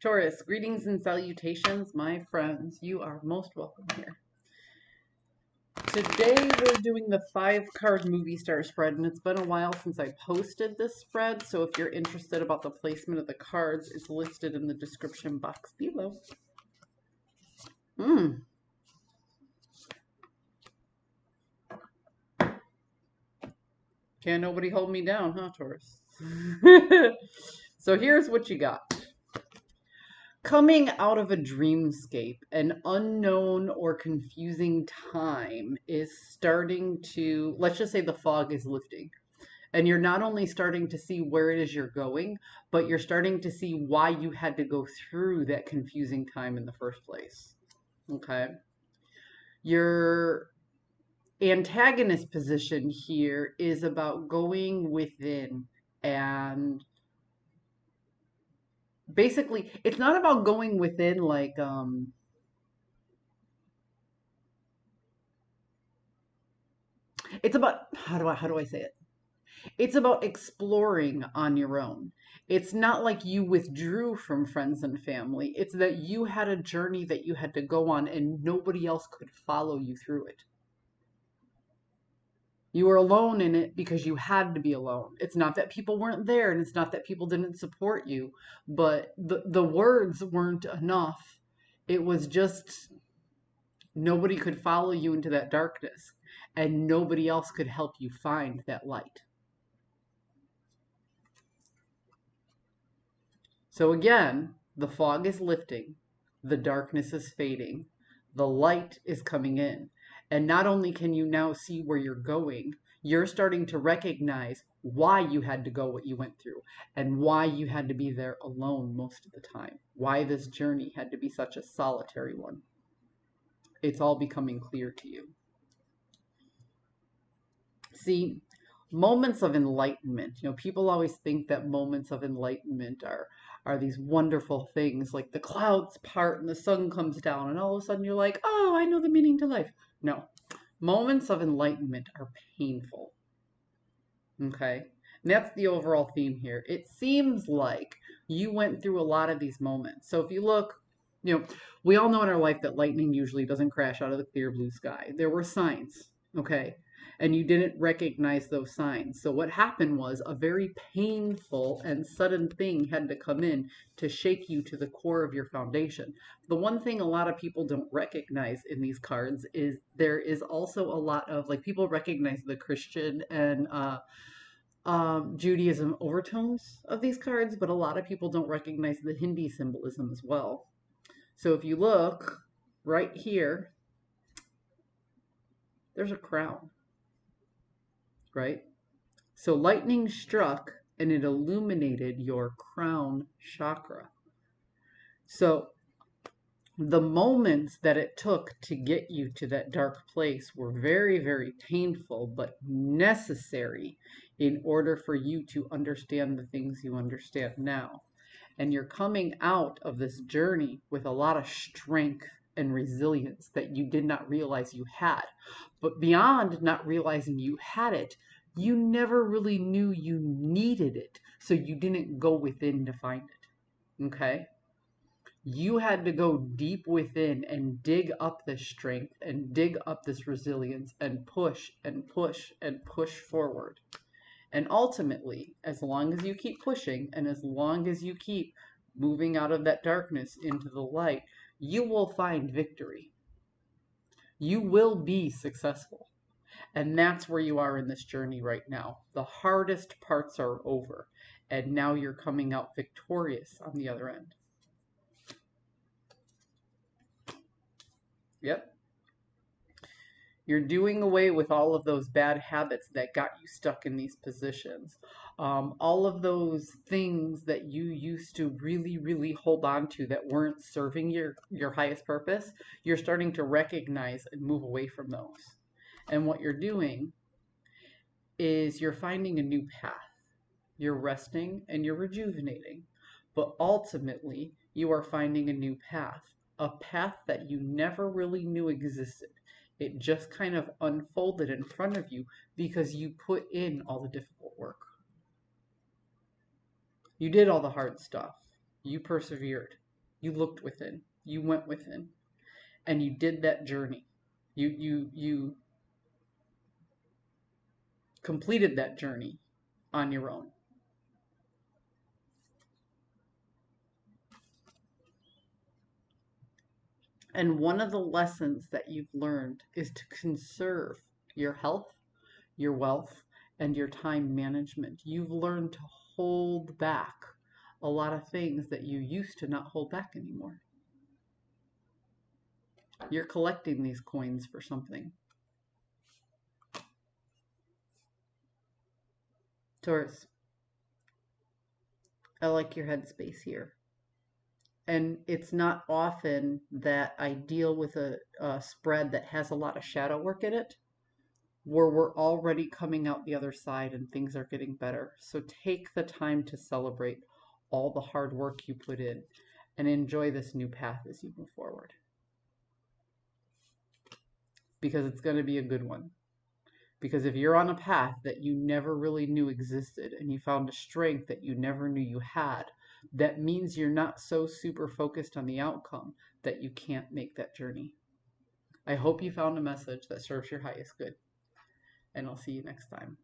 Taurus, greetings and salutations, my friends. You are most welcome here. Today we're doing the 5-card movie star spread, and it's been a while since I posted this spread, so if you're interested about the placement of the cards, it's listed in the description box below. Can't nobody hold me down, huh, Taurus? So here's what you got. Coming out of a dreamscape, an unknown or confusing time is starting to, let's just say the fog is lifting. And you're not only starting to see where it is you're going, but you're starting to see why you had to go through that confusing time in the first place. Okay? Your antagonist position here is about going within and basically, it's not about going within like it's about how do I say it? It's about exploring on your own. It's not like you withdrew from friends and family. It's that you had a journey that you had to go on and nobody else could follow you through it. You were alone in it because you had to be alone. It's not that people weren't there, and it's not that people didn't support you, but the words weren't enough. It was just nobody could follow you into that darkness, and nobody else could help you find that light. So again, the fog is lifting, the darkness is fading, the light is coming in. And not only can you now see where you're going, you're starting to recognize why you had to go what you went through and why you had to be there alone most of the time, why this journey had to be such a solitary one. It's all becoming clear to you. See, moments of enlightenment, people always think that moments of enlightenment are these wonderful things, like the clouds part and the sun comes down and all of a sudden you're like, oh, I know the meaning to life. No, moments of enlightenment are painful. Okay, and that's the overall theme here. It seems like you went through a lot of these moments. So if you look, we all know in our life that lightning usually doesn't crash out of the clear blue sky. There were signs, okay? And you didn't recognize those signs. So what happened was a very painful and sudden thing had to come in to shake you to the core of your foundation. The one thing a lot of people don't recognize in these cards is there is also a lot of, like, people recognize the Christian and Judaism overtones of these cards, but a lot of people don't recognize the Hindi symbolism as well. So if you look right here, there's a crown, right? So lightning struck and it illuminated your crown chakra. So the moments that it took to get you to that dark place were very, very painful, but necessary in order for you to understand the things you understand now. And you're coming out of this journey with a lot of strength and resilience that you did not realize you had. But beyond not realizing you had it, you never really knew you needed it, so you didn't go within to find it. Okay? You had to go deep within and dig up this strength and dig up this resilience and push and push and push forward. And ultimately, as long as you keep pushing and as long as you keep moving out of that darkness into the light, you will find victory. You will be successful. And that's where you are in this journey right now. The hardest parts are over, and now you're coming out victorious on the other end. Yep. You're doing away with all of those bad habits that got you stuck in these positions. All of those things that you used to really, really hold on to that weren't serving your highest purpose, you're starting to recognize and move away from those. And what you're doing is you're finding a new path. You're resting and you're rejuvenating. But ultimately, you are finding a new path, a path that you never really knew existed. It just kind of unfolded in front of you because you put in all the difficult work. You did all the hard stuff. You persevered. You looked within. You went within. And you did that journey. You completed that journey on your own. And one of the lessons that you've learned is to conserve your health, your wealth, and your time management. You've learned to hold back a lot of things that you used to not hold back anymore. You're collecting these coins for something. Taurus, I like your headspace here. And it's not often that I deal with a spread that has a lot of shadow work in it, where we're already coming out the other side and things are getting better. So take the time to celebrate all the hard work you put in and enjoy this new path as you move forward. Because it's going to be a good one. Because if you're on a path that you never really knew existed and you found a strength that you never knew you had, that means you're not so super focused on the outcome that you can't make that journey. I hope you found a message that serves your highest good, and I'll see you next time.